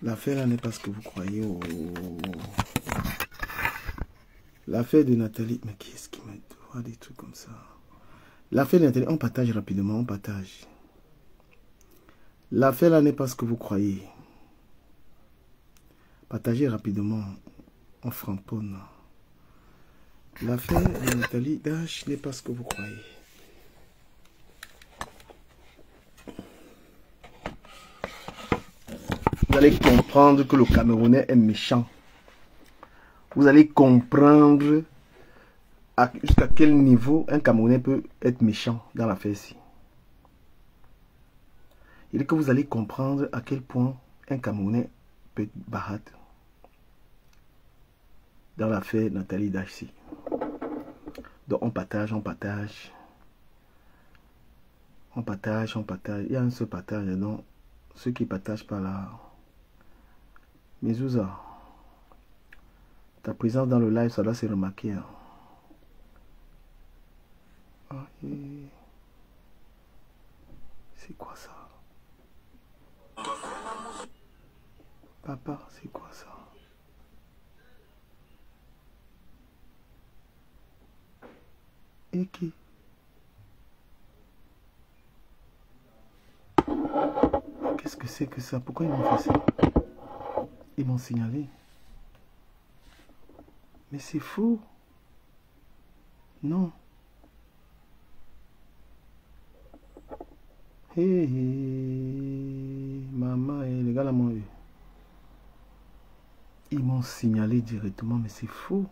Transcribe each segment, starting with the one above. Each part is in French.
L'affaire là n'est pas ce que vous croyez. Oh. L'affaire de Nathalie. Mais qui est-ce qui me voit des trucs comme ça? L'affaire de Nathalie, on partage rapidement, on partage. L'affaire là n'est pas ce que vous croyez. Partagez rapidement, on framponne. L'affaire de Nathalie Dash n'est pas ce que vous croyez. Vous allez comprendre que le Camerounais est méchant. Vous allez comprendre jusqu'à quel niveau un Camerounais peut être méchant dans l'affaire-ci. Il est que vous allez comprendre à quel point un Camerounais peut être barade dans l'affaire Nathalie Dash. Donc on partage, on partage. On partage, on partage. Il y a un seul partage, donc ceux qui partagent pas là. Mezouza, ta présence dans le live, ça doit se remarquer. Hein. Ah, c'est quoi ça? Papa, c'est quoi ça? Et qui? Qu'est-ce que c'est que ça? Pourquoi ils m'ont fait ça? Ils m'ont signalé. Mais c'est fou. Non. Maman et les gars là m'ont eu. Ils m'ont signalé directement, mais c'est fou.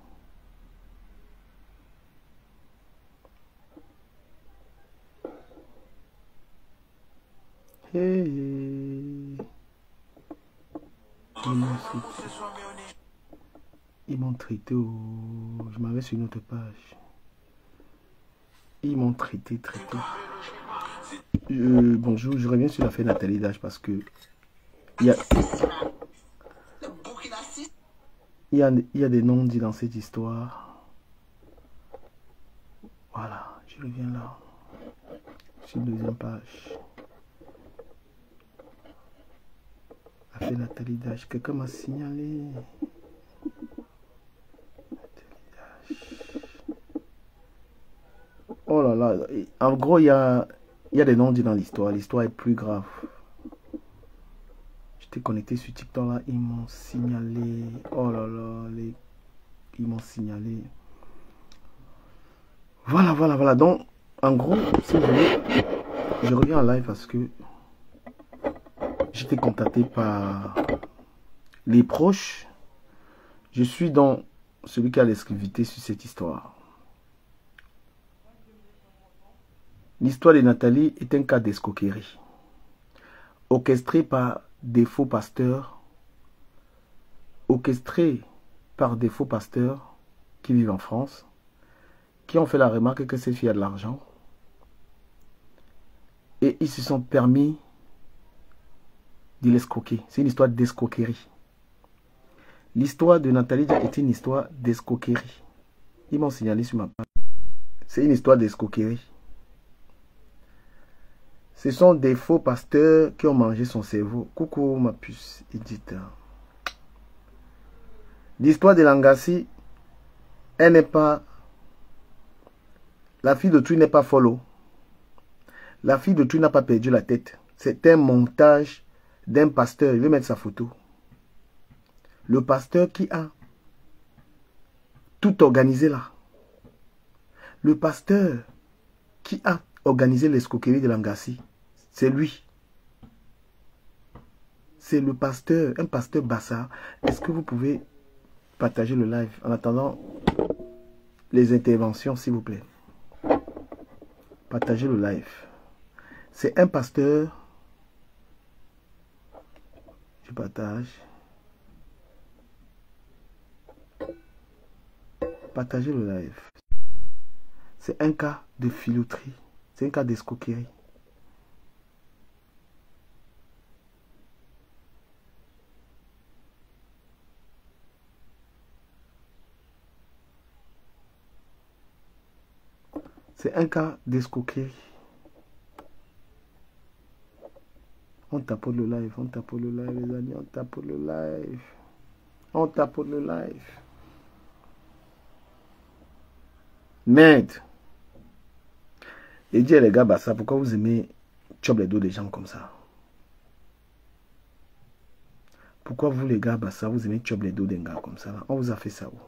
Ils m'ont traité au... Je m'avais sur une autre page. Ils m'ont traité. Bonjour, je reviens sur l'affaire Nathalie Dash parce que il y a des noms dits dans cette histoire. Voilà, je reviens là. Sur la deuxième page. L'affaire Nathalie Dash, quelqu'un m'a signalé. Oh là là, en gros, il y a des noms dits dans l'histoire. L'histoire est plus grave. J'étais connecté sur TikTok là, ils m'ont signalé. Oh là là, ils m'ont signalé. Voilà. Donc, en gros, si vous voulez, je reviens en live parce que j'étais contacté par les proches. Je suis dans celui qui a l'exclusivité sur cette histoire. L'histoire de Nathalie est un cas d'escroquerie, orchestré par des faux pasteurs, qui vivent en France, qui ont fait la remarque que cette fille a de l'argent, et ils se sont permis de l'escroquer. C'est une histoire d'escroquerie. L'histoire de Nathalie est une histoire d'escroquerie. Ils m'ont signalé sur ma page. C'est une histoire d'escroquerie. Ce sont des faux pasteurs qui ont mangé son cerveau. Coucou ma puce, Edith. L'histoire de Langassi, elle n'est pas... La fille de Tuy n'est pas follow. La fille de Tuy n'a pas perdu la tête. C'est un montage d'un pasteur. Il veut mettre sa photo. Le pasteur qui a tout organisé là. Le pasteur qui a organisé l'escroquerie de Langassi. C'est lui. C'est le pasteur, un pasteur Bassa. Est-ce que vous pouvez partager le live en attendant les interventions, s'il vous plaît? Partagez le live. C'est un pasteur. Je partage. Partagez le live. C'est un cas de filouterie. C'est un cas d'escroquerie. C'est un cas d'escroquerie. On tapote le live, on tapote le live, les amis, on tapote le live. On tapote le live. Merde. Et dire les gars, bah ça, pourquoi vous aimez chop les dos des gens comme ça? Pourquoi vous les gars, bah ça, vous aimez chop les dos des gars comme ça là? On vous a fait ça où?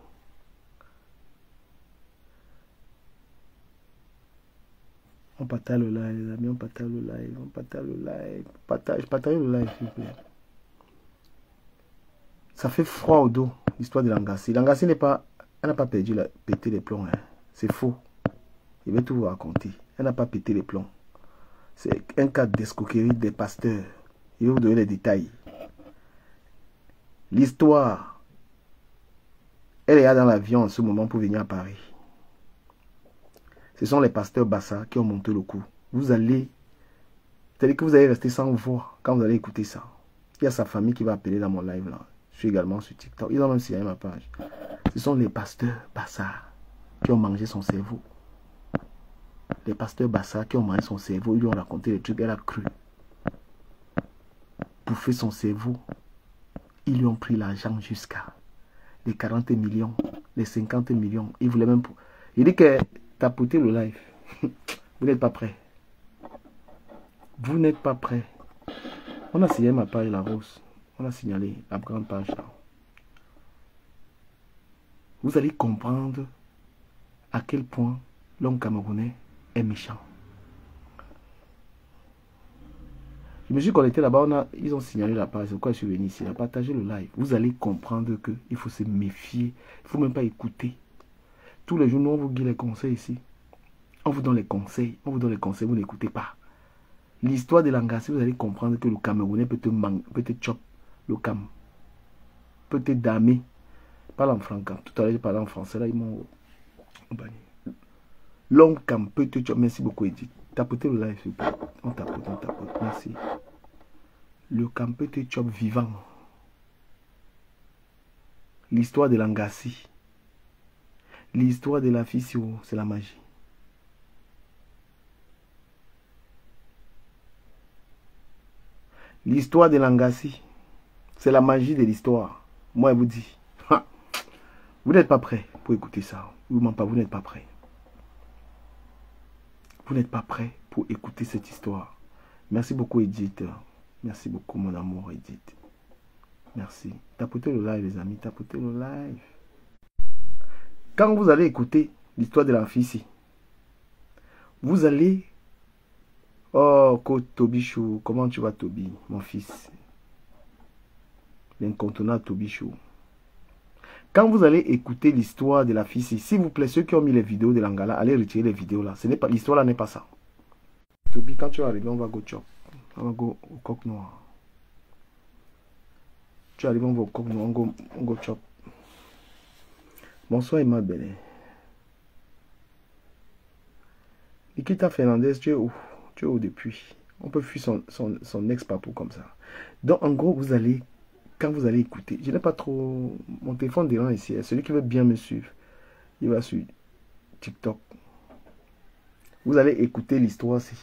On partage le live, les amis, on partage le live, on partage le live. Partagez le live, s'il vous plaît. Ça fait froid au dos, l'histoire de Langassi. Langassi n'est pas, elle n'a pas pété les plombs. Hein. C'est faux. Je vais tout vous raconter. Elle n'a pas pété les plombs. C'est un cas d'escroquerie des pasteurs. Je vais vous donner les détails. L'histoire, elle est là dans l'avion en ce moment pour venir à Paris. Ce sont les pasteurs Bassa qui ont monté le coup. Vous allez, c'est-à-dire que vous allez rester sans voix quand vous allez écouter ça. Il y a sa famille qui va appeler dans mon live là. Je suis également sur TikTok. Ils ont même signé ma page. Ce sont les pasteurs Bassa qui ont mangé son cerveau. Les pasteurs Bassa qui ont mangé son cerveau, ils lui ont raconté les trucs, elle a cru. Bouffer son cerveau. Ils lui ont pris l'argent jusqu'à les 40 millions, les 50 millions. Ils voulaient même... Il dit que tapoter le live. Vous n'êtes pas prêt. Vous n'êtes pas prêt. On a signé ma page, la rose. On a signalé la grande page là. Vous allez comprendre à quel point l'homme camerounais est méchant. Je me suis connecté là-bas, ils ont signalé la page. C'est pourquoi je suis venu ici. J'ai partagé le live. Vous allez comprendre qu'il faut se méfier. Il ne faut même pas écouter. Tous les jours, nous, on vous guide les conseils ici. On vous donne les conseils. On vous donne les conseils, vous n'écoutez pas. L'histoire de Langassi, vous allez comprendre que le Camerounais peut te chop le cam. Peut te damer. Parle en franc. Tout à l'heure, je parlais en français. Là, ils m'ont banni. L'homme cam peut te chop. Merci beaucoup, Edith. Tapotez le live, s'il vous plaît. On tapote, on tapote. Merci. Le cam peut te chop vivant. L'histoire de Langassi. L'histoire de la fissure, c'est la magie. L'histoire de Langassi, c'est la magie de l'histoire. Moi, je vous dis, vous n'êtes pas prêt pour écouter ça. Vous n'êtes pas prêt. Vous n'êtes pas prêt pour écouter cette histoire. Merci beaucoup, Edith. Merci beaucoup, mon amour, Edith. Merci. Tapotez le live, les amis. Tapotez le live. Quand vous allez écouter l'histoire de la fille, vous allez... Oh, Tobichou, comment tu vas, Tobi, mon fils? L'incontournable Tobichou. Quand vous allez écouter l'histoire de la fille, s'il vous plaît, ceux qui ont mis les vidéos de l'Angala, allez retirer les vidéos là. L'histoire là n'est pas ça. Tobi, quand tu vas arriver, on va go chop. On va go au coq noir. Tu arrives, on va au coq noir, on go chop. Bonsoir, Emma Benet. Nikita Fernandez, tu es où? Tu es où depuis? On peut fuir son ex-papou comme ça. Donc, en gros, vous allez, quand vous allez écouter, je n'ai pas trop... Mon téléphone dérange ici. Celui qui veut bien me suivre, il va sur TikTok. Vous allez écouter l'histoire-ci.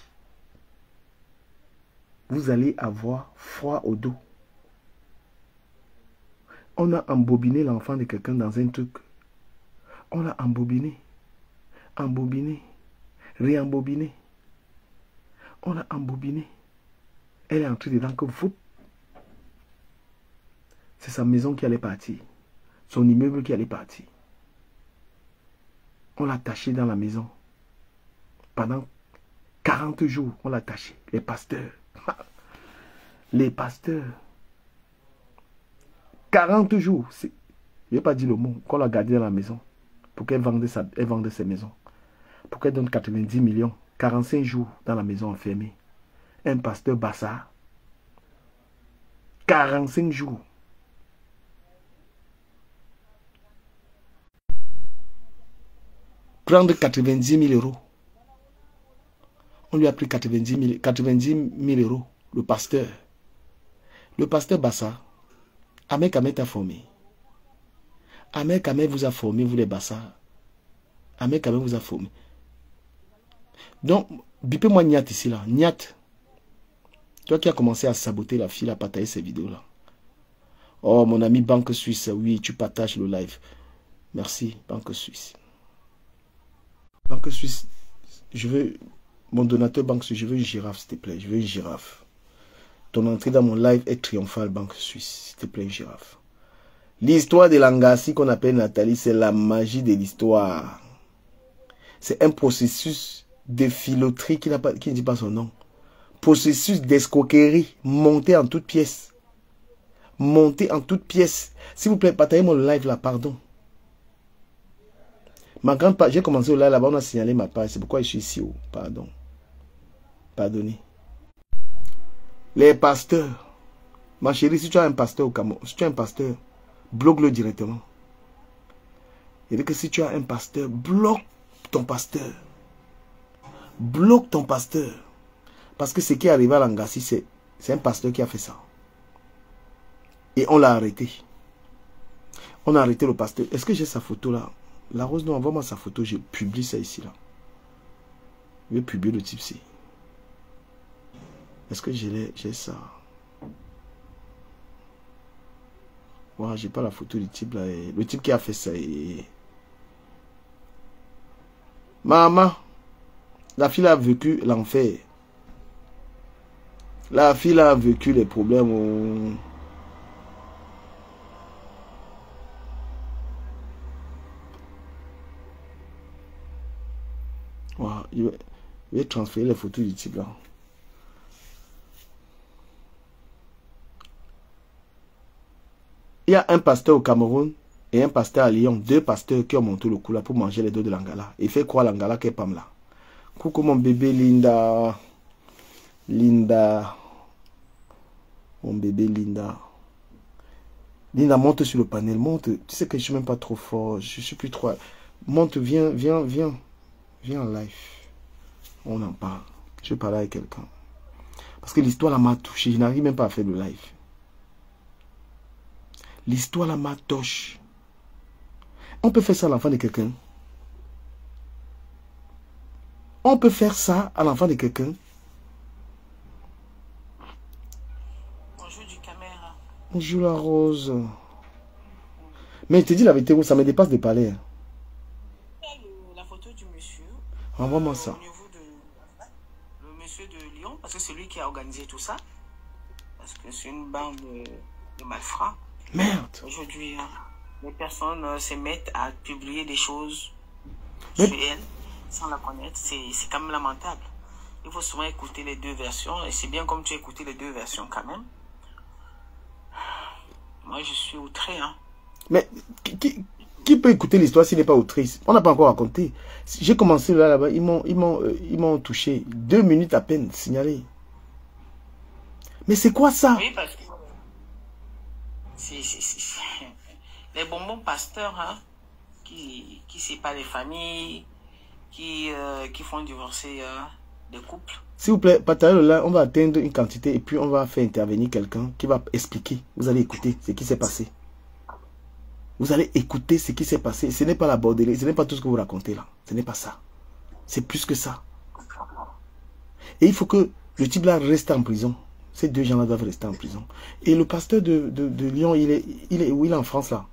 Vous allez avoir froid au dos. On a embobiné l'enfant de quelqu'un dans un truc. On a embobiné, réembobiné. On a embobiné. Elle est entrée dedans que vous. C'est sa maison qui allait partir. Son immeuble qui allait partir. On l'a taché dans la maison. Pendant 40 jours, on l'a taché. Les pasteurs. Les pasteurs. 40 jours. Je ne vais pas dire le mot. Qu'on l'a gardé dans la maison. Pour qu'elle vende ses maisons. Pour qu'elle donne 90 millions. 45 jours dans la maison enfermée. Un pasteur Bassa. 45 jours. Prendre 90 000 euros. On lui a pris 90 000 euros. Le pasteur. Le pasteur Bassa. Ahmed Ahmed t'a formé. Ahmed Ahmed vous a formé, vous les Bassa. Ahmed Ahmed vous a formé. Donc, bipez-moi Niat ici là. Niat. Toi qui as commencé à saboter la fille, à partager ces vidéos-là. Oh, mon ami Banque Suisse, oui, tu partages le live. Merci, Banque Suisse. Banque Suisse, je veux... Mon donateur Banque Suisse, je veux une girafe, s'il te plaît. Je veux une girafe. Ton entrée dans mon live est triomphale, Banque Suisse. S'il te plaît, une girafe. L'histoire de Langassi qu'on appelle Nathalie, c'est la magie de l'histoire. C'est un processus de filoterie qui ne dit pas son nom. Processus d'escroquerie monté en toutes pièces. Monté en toutes pièces. S'il vous plaît, partagez-moi le live là, pardon. Ma grande page, j'ai commencé au live là-bas, on a signalé ma page. C'est pourquoi je suis ici. Oh, pardon. Pardonnez. Les pasteurs. Ma chérie, si tu as un pasteur au Cameroun, si tu as un pasteur, bloque-le directement. Il dit que si tu as un pasteur, bloque ton pasteur. Bloque ton pasteur. Parce que ce qui est arrivé à Langassi, c'est un pasteur qui a fait ça. Et on l'a arrêté. On a arrêté le pasteur. Est-ce que j'ai sa photo là? La Rose, non, envoie-moi sa photo. Je publie ça ici là. Je vais publier le type-ci. Est-ce que j'ai ça? Wow, j'ai pas la photo du type là. Le type qui a fait ça. Maman, la fille a vécu l'enfer. La fille a vécu les problèmes. Wow, je vais transférer les photos du type là. Il y a un pasteur au Cameroun et un pasteur à Lyon. Deux pasteurs qui ont monté le coup là pour manger les dos de l'Angala. Il fait croire l'Angala qu'elle est pas là. Coucou mon bébé Linda. Linda. Mon bébé Linda. Linda, monte sur le panel. Monte. Tu sais que je suis même pas trop fort. Je suis plus trop... Monte, viens. Viens en live. On en parle. Je vais parler avec quelqu'un. Parce que l'histoire là m'a touché. Je n'arrive même pas à faire le live. L'histoire là m'a touché. On peut faire ça à l'enfant de quelqu'un. On peut faire ça à l'enfant de quelqu'un. Bonjour du caméra. Bonjour la Rose. Mais je te dis la vérité, ça me dépasse de parler. La photo du monsieur. Envoie-moi ça. Au niveau de le monsieur de Lyon, parce que c'est lui qui a organisé tout ça. Parce que c'est une bande de malfrats. Merde. Aujourd'hui, les personnes se mettent à publier des choses Mais... sur elle sans la connaître. C'est quand même lamentable. Il faut souvent écouter les deux versions. Et c'est bien comme tu as écouté les deux versions quand même. Moi, je suis outré. Hein. Mais qui peut écouter l'histoire s'il n'est pas autrice? On n'a pas encore raconté. J'ai commencé là-bas, ils m'ont touché. 2 minutes à peine, signalé. Mais c'est quoi ça? Oui, parce que c'est les bonbons pasteurs hein, qui séparent les familles, qui font divorcer des couples. S'il vous plaît, partagez là, on va atteindre une quantité et puis on va faire intervenir quelqu'un qui va expliquer. Vous allez écouter ce qui s'est passé. Vous allez écouter ce qui s'est passé. Ce n'est pas la bordelée, ce n'est pas tout ce que vous racontez là. Ce n'est pas ça. C'est plus que ça. Et il faut que le type là reste en prison. Ces deux gens là doivent rester en prison. Et le pasteur de Lyon, il est où? Il est en France là?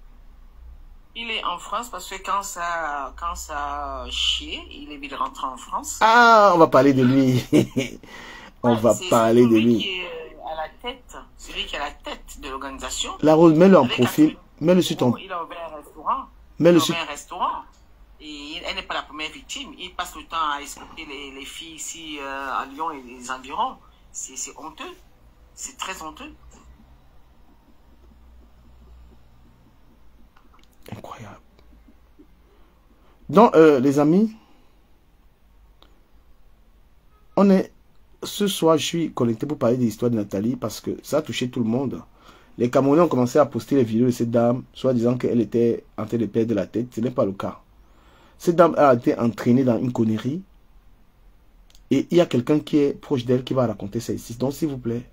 Il est en France parce que quand ça chie, il est vite rentré en France. Ah, on va parler de lui. On va parler de lui. Qui est à la tête, celui qui est à la tête de l'organisation. La Rose, mets-le en profil. Mets-le sur ton... Il a ouvert un restaurant. Mets-le sur... un restaurant. Et elle n'est pas la première victime. Il passe le temps à escorter les filles ici à Lyon et les environs. C'est honteux. C'est très honteux. Incroyable. Donc, les amis, ce soir, je suis connecté pour parler de l'histoire de Nathalie parce que ça a touché tout le monde. Les Camerounais ont commencé à poster les vidéos de cette dame, soit disant qu'elle était en train de perdre la tête. Ce n'est pas le cas. Cette dame a été entraînée dans une connerie. Et il y a quelqu'un qui est proche d'elle qui va raconter ça ici. Donc, s'il vous plaît,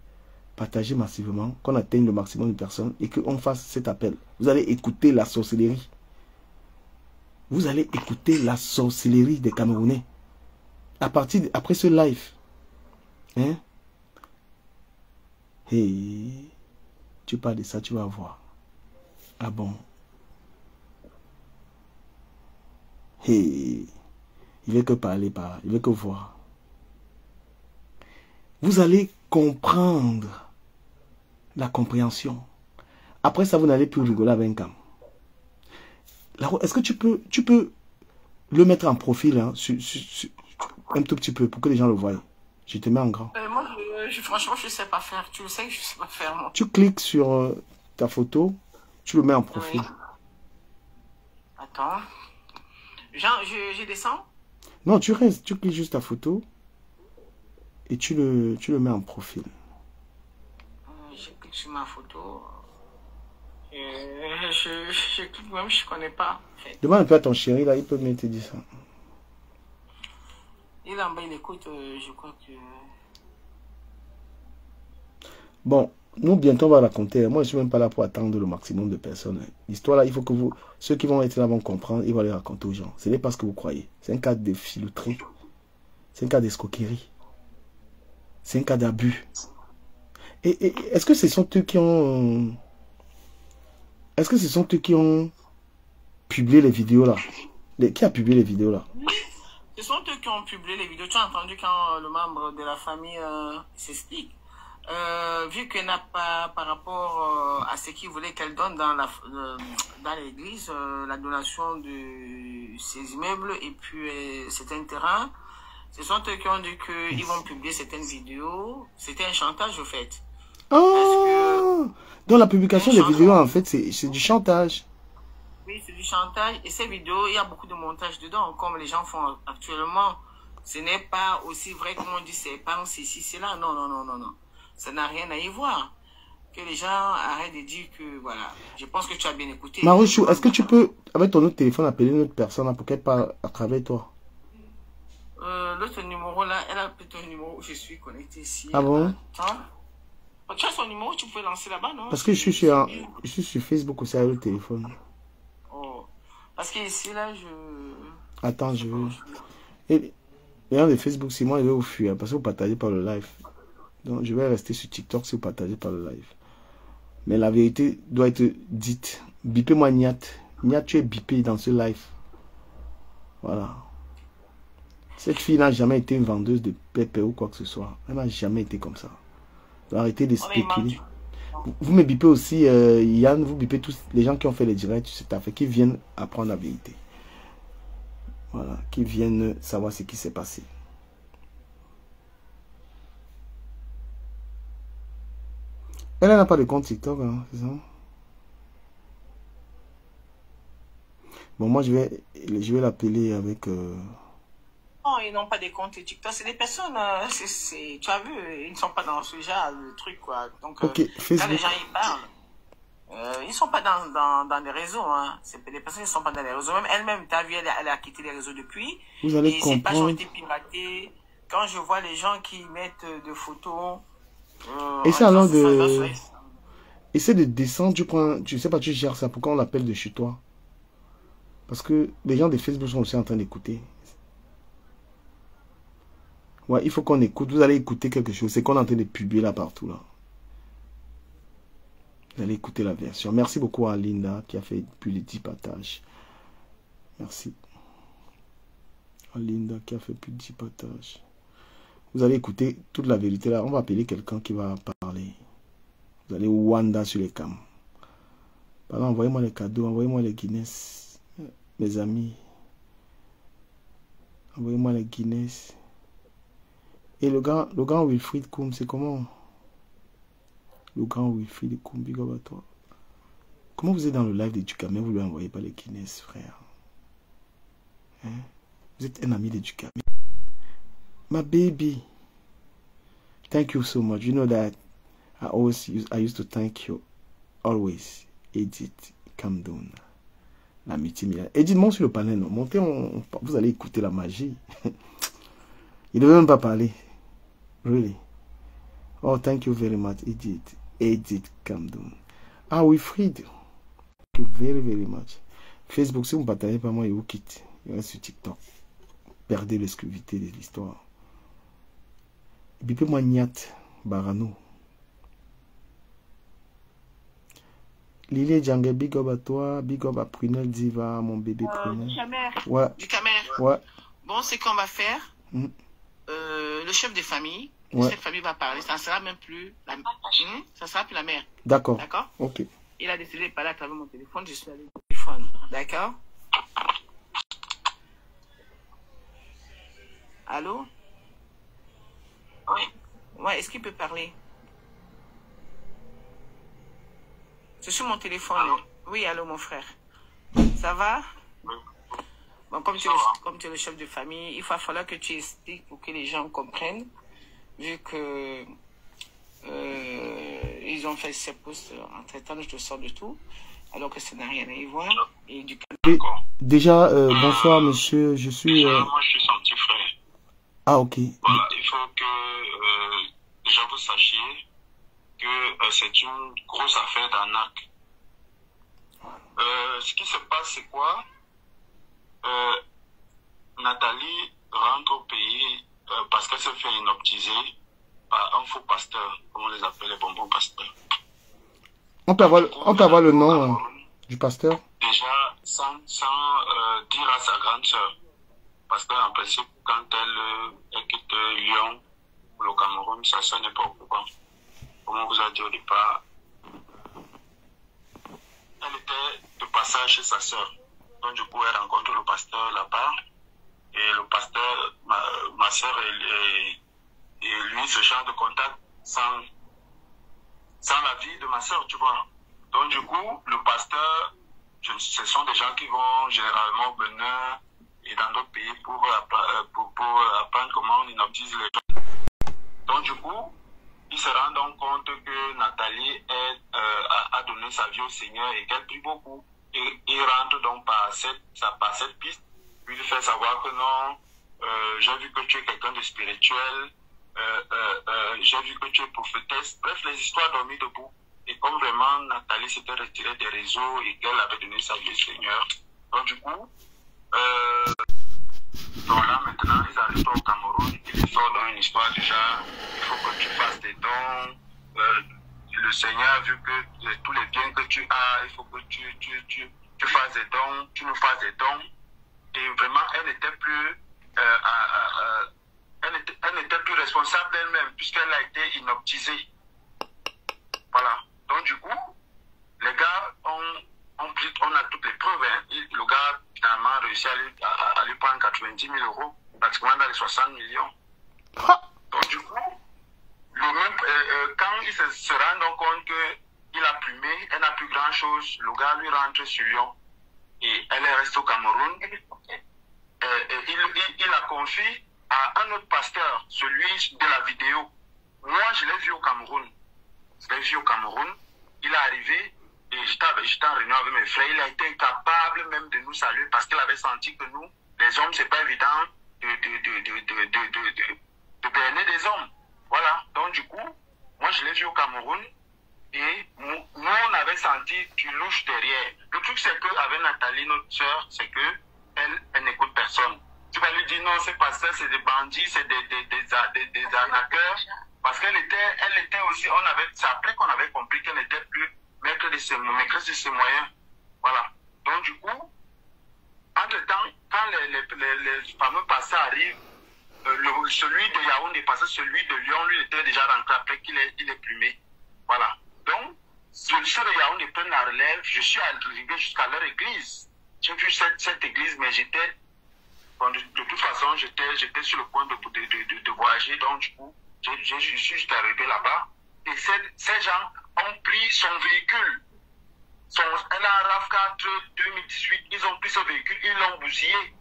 partagez massivement, qu'on atteigne le maximum de personnes et qu'on fasse cet appel. Vous allez écouter la sorcellerie. Vous allez écouter la sorcellerie des Camerounais. Après ce live, hein, Hey, tu parles de ça, tu vas voir. Ah bon? Hey, il veut que parler, pas, il veut que voir. Vous allez comprendre la compréhension. Après ça, vous n'allez plus rigoler avec un cam. Est-ce que tu peux le mettre en profil, hein, un tout petit peu, pour que les gens le voient. Je te mets en grand. Moi, franchement, je ne sais pas faire. Tu le sais que je ne sais pas faire, moi. Tu cliques sur ta photo, tu le mets en profil. Oui. Attends. Jean, je descends? Non, tu restes, tu cliques juste ta photo et tu le mets en profil. Je clique sur ma photo. Je clique même, je ne connais pas. En fait. Demande un peu à ton chéri, là, il peut même te dire ça. Il est en bas, il écoute, je crois que... Bon, nous, bientôt, on va raconter. Moi, je ne suis même pas là pour attendre le maximum de personnes. L'histoire, là, il faut que vous... Ceux qui vont être là vont comprendre, ils vont les raconter aux gens. Ce n'est pas ce que vous croyez. C'est un cas de filouterie. C'est un cas d'escroquerie. C'est un cas d'abus. Et est-ce que ce sont eux qui ont... Est-ce que ce sont eux qui ont publié les vidéos, là? Qui a publié les vidéos, là? Ce sont eux qui ont publié les vidéos. Tu as entendu quand le membre de la famille s'explique. Vu qu'elle n'a pas, par rapport à ce qu'il voulait qu'elle donne dans l'église, la donation de ses immeubles et puis certains terrains, ce sont eux qui ont dit qu'ils vont publier certaines vidéos. C'était un chantage, au fait. Oh! Donc la publication des vidéos, en fait, c'est du chantage. Oui, c'est du chantage. Et ces vidéos, il y a beaucoup de montage dedans, comme les gens font actuellement. Ce n'est pas aussi vrai comme on dit, c'est épargne, c'est ici, c'est là. Non, non, non, non, non. Ça n'a rien à y voir. Que les gens arrêtent de dire que, voilà. Je pense que tu as bien écouté. Marouchou, est-ce que tu peux, avec ton autre téléphone, appeler une autre personne là, pour qu'elle parle à travers toi? L'autre numéro là, elle a peut-être un numéro où je suis connecté ici. Ah bon? Attends. Tu as son numéro, tu peux lancer là-bas, non? Parce que je suis sur Facebook aussi avec le téléphone. Oh. Parce que ici, là, Attends, je veux... Et les gens de Facebook, c'est moi, je vais vous fuir parce que vous partagez par le live. Donc, je vais rester sur TikTok si vous partagez par le live. Mais la vérité doit être dite. Bipez-moi Niat. Niat, tu es bipé dans ce live. Voilà. Cette fille n'a jamais été une vendeuse de pépé ou quoi que ce soit. Elle n'a jamais été comme ça. Donc, arrêtez de spéculer. Vous me bipez aussi, Yann, vous bipez tous les gens qui ont fait les directs sur cette affaire, qui viennent apprendre la vérité. Voilà, qui viennent savoir ce qui s'est passé. Elle n'a pas de compte TikTok, hein, c'est ça? Bon, moi, je vais l'appeler avec... Non, ils n'ont pas des comptes TikTok. C'est des personnes, tu as vu, ils ne sont pas dans ce genre de truc, quoi. Donc, okay, quand les gens y parlent, ils ne sont pas dans les réseaux. Hein. Les personnes ne sont pas dans les réseaux. Même elle-même, tu as vu, elle a quitté les réseaux depuis. Vous allez et comprendre. Ces pages ont été piratées. Quand je vois les gens qui mettent des photos... Essaie alors de... Essaie de descendre, tu sais pas, tu gères ça. Pourquoi on l'appelle de chez toi? Parce que les gens de Facebook sont aussi en train d'écouter. Ouais, il faut qu'on écoute. Vous allez écouter quelque chose. C'est qu'on est en train de publier là partout. Là. Vous allez écouter la version. Merci beaucoup à Linda qui a fait plus de 10 partages. Merci. À Linda qui a fait plus de 10 partages. Vous allez écouter toute la vérité là. On va appeler quelqu'un qui va parler. Vous allez Wanda sur les cams. Pardon, envoyez-moi les cadeaux. Envoyez-moi les Guinness. Mes amis. Envoyez-moi les Guinness. Et le grand Wilfried Koum, c'est comment? Le grand Wilfried Koum, big up à toi. Comment vous êtes dans le live de Ducamé, vous lui envoyez pas les Guinness, frère? Hein? Vous êtes un ami de Ducamé. My baby. Thank you so much. You know that I used to thank you always. Edith, calm down. L'amitié. Edith, monte sur le panel. Non. Montez, vous allez écouter la magie. Il ne veut même pas parler. Really? Oh, thank you very much, Edith. Edith, calm down. Ah, Wilfried. Thank you very, very much. Facebook, si vous ne partagez pas, moi, il vous quitte. Il reste sur TikTok. Perdez l'exclusivité de l'histoire. Bipez-moi Niat Barano. Lily Django, big up à toi, big up à Prunel Diva, mon bébé Prunel. Du Camer. Ouais. Du Camer. Ouais. Bon, c'est qu'on va faire. Le chef de famille, le chef de famille va parler. Ça ne sera même plus la ça sera plus la mère. D'accord. D'accord. Ok. Il a décidé de parler à travers mon téléphone. Je suis allé au téléphone. D'accord. Allô? Oui. Ouais, est-ce qu'il peut parler? C'est sur mon téléphone. Allô? Oui, allô, mon frère. Ça va? Oui. Bon, comme tu es le chef de famille, il va falloir que tu expliques pour que les gens comprennent, vu que ils ont fait ces postes en traitant, je te sors de tout, alors que ça n'a rien à y voir. Et du déjà, bonsoir, monsieur. Je suis. Moi, je suis son petit frère. Ah, ok. Voilà, il faut que déjà vous sachiez que c'est une grosse affaire d'arnaque. Ce qui se passe, c'est quoi? Nathalie rentre au pays parce qu'elle se fait inoptiser par un faux pasteur, comme on les appelle les bonbons pasteurs. On peut avoir le nom du pasteur? Déjà, sans dire à sa grande sœur. Parce qu'en principe, quand elle quitte Lyon ou le Cameroun, sa sœur n'est pas au courant. Comme on vous a dit au départ, elle était de passage chez sa sœur. Donc du coup, elle rencontre le pasteur là-bas. Et le pasteur, ma sœur et lui se changent de contact sans l'avis de ma sœur, tu vois. Donc du coup, le pasteur, ce sont des gens qui vont généralement au Bénin et dans d'autres pays pour apprendre comment on inoptise les gens. Donc du coup, il se rend donc compte que Nathalie a donné sa vie au Seigneur et qu'elle prie beaucoup. Et il rentre donc par cette piste. Puis il fait savoir que non, j'ai vu que tu es quelqu'un de spirituel, j'ai vu que tu es prophétesse. Bref, les histoires dormies debout. Et comme vraiment Nathalie s'était retirée des réseaux et qu'elle avait donné sa vie au Seigneur. Donc du coup, donc là maintenant, ils arrivent au Cameroun. Ils sortent dans une histoire déjà, il faut que tu fasses des dons. Le Seigneur a vu que tous les biens que tu as, il faut que tu fasses des dons, tu nous fasses des dons. Et vraiment, elle n'était plus, elle n'était plus responsable d'elle-même puisqu'elle a été inoptisée. Voilà. Donc du coup, les gars on a toutes les preuves. Hein. Le gars finalement a réussi à lui prendre 90 000 euros, pratiquement dans les 60 millions. Donc du coup, quand il se rend donc compte qu'il a plumé, elle n'a plus grand chose, le gars lui rentre sur Lyon. Et elle reste au Cameroun. Il la confie à un autre pasteur, celui de la vidéo. Moi, je l'ai vu au Cameroun. Il est arrivé et j'étais en réunion avec mes frères. Il a été incapable même de nous saluer parce qu'il avait senti que nous, les hommes, c'est pas évident de berner des hommes. Voilà. Donc, du coup, moi, je l'ai vu au Cameroun. Et nous, on avait senti du louche derrière. Le truc, c'est qu'avec Nathalie, notre soeur, c'est qu'elle n'écoute personne. Tu vas lui dire non, c'est pas ça, c'est des bandits, c'est des arnaqueurs. Parce qu'elle était aussi, c'est après qu'on avait compris qu'elle n'était plus maîtresse de ses moyens. Voilà. Donc, du coup, entre-temps, quand les fameux passés arrivent, celui de Yaoundé, parce que celui de Lyon, lui, était déjà rentré après qu'il est plumé. Voilà. Donc, ceux de Yaoundé prennent la relève. Je suis arrivé jusqu'à leur église. J'ai vu cette église, mais de toute façon, j'étais sur le point de voyager. Donc, du coup, je suis juste arrivé là-bas. Et ces gens ont pris son véhicule. Elle a un RAV4 2018. Ils ont pris ce véhicule, ils l'ont bousillé.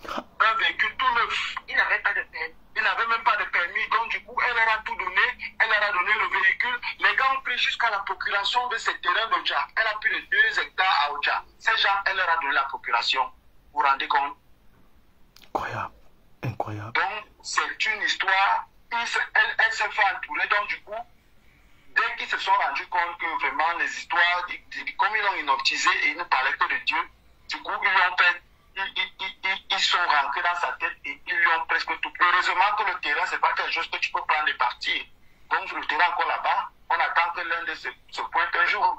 Un véhicule tout neuf. Il n'avait pas de permis. Il n'avait même pas de permis. Donc, du coup, elle leur a tout donné. Elle leur a donné le véhicule. Les gars ont pris jusqu'à la procuration de ces terrains d'Odja. Elle a pris les 2 hectares à Odja. Ces gens, elle leur a donné la procuration. Vous vous rendez compte? Incroyable. Incroyable. Donc, c'est une histoire. Elle s'est fait entourer. Donc, du coup, dès qu'ils se sont rendus compte que vraiment les histoires, comme ils l'ont inoptisé et ils ne parlaient que de Dieu, du coup, ils sont rentrés dans sa tête et ils lui ont presque tout. Heureusement que le terrain, c'est pas quelque chose que tu peux prendre et partir. Donc, le terrain encore là-bas, on attend que l'un de se pointe un jour.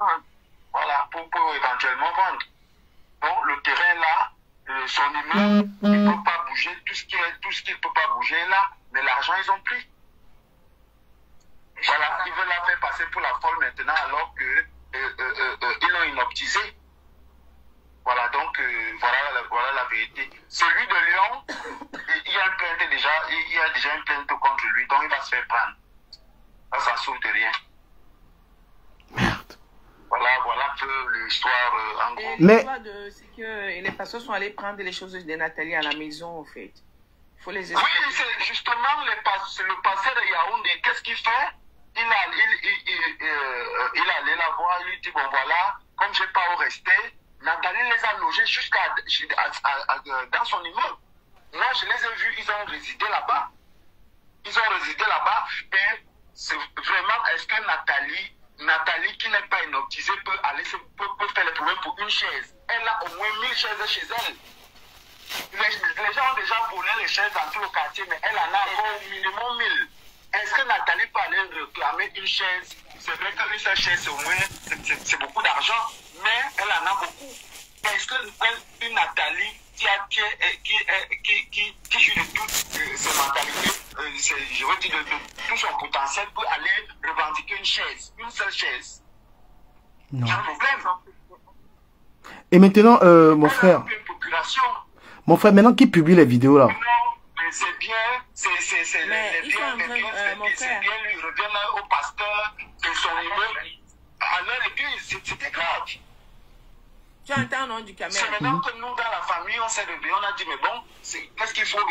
voilà, pour éventuellement vendre. Donc le terrain là, son immeuble, il ne peut pas bouger, tout ce qui ne peut pas bouger est là, mais l'argent ils ont pris. Voilà, ils veulent la faire passer pour la folle maintenant alors que ils l'ont inoptisé. Voilà, donc voilà la vérité. Celui de Lyon, il y a une plainte déjà, il y a déjà une plainte contre lui, donc il va se faire prendre. Là, ça sauve de rien. Merde. Voilà un peu l'histoire en gros. Mais c'est que les pasteurs sont allés prendre les choses de Nathalie à la maison, en fait. Il faut les expliquer. Oui, c'est justement le pasteur de Yaoundé. Qu'est-ce qu'il fait? Il allait la voir, il lui dit, bon voilà, comme je n'ai pas où rester, Nathalie les a logés dans son immeuble. Moi, je les ai vus, ils ont résidé là-bas. Et c'est vraiment, est-ce que Nathalie qui n'est pas inoptisée peut faire le problème pour une chaise? Elle a au moins 1000 chaises chez elle. Les gens ont déjà volé les chaises dans tout le quartier, mais elle en a encore au minimum 1000. Est-ce que Nathalie peut aller réclamer une chaise? C'est vrai qu'une seule chaise, au moins, c'est beaucoup d'argent, mais elle en a beaucoup. Est-ce qu'une Nathalie qui joue de toutes ses mentalités, je veux dire de tout son potentiel, peut aller revendiquer une chaise, une seule chaise? Non. C'est un problème. Et maintenant, mon frère, maintenant qui publie les vidéos là? C'est bien, c'est bien, lui revient au pasteur de son immeuble. Alors, et puis, c'était grave. Tu entends, non, du caméra. C'est maintenant que nous, dans la famille, on s'est levé, on a dit, mais bon, qu'est-ce qu'il faut?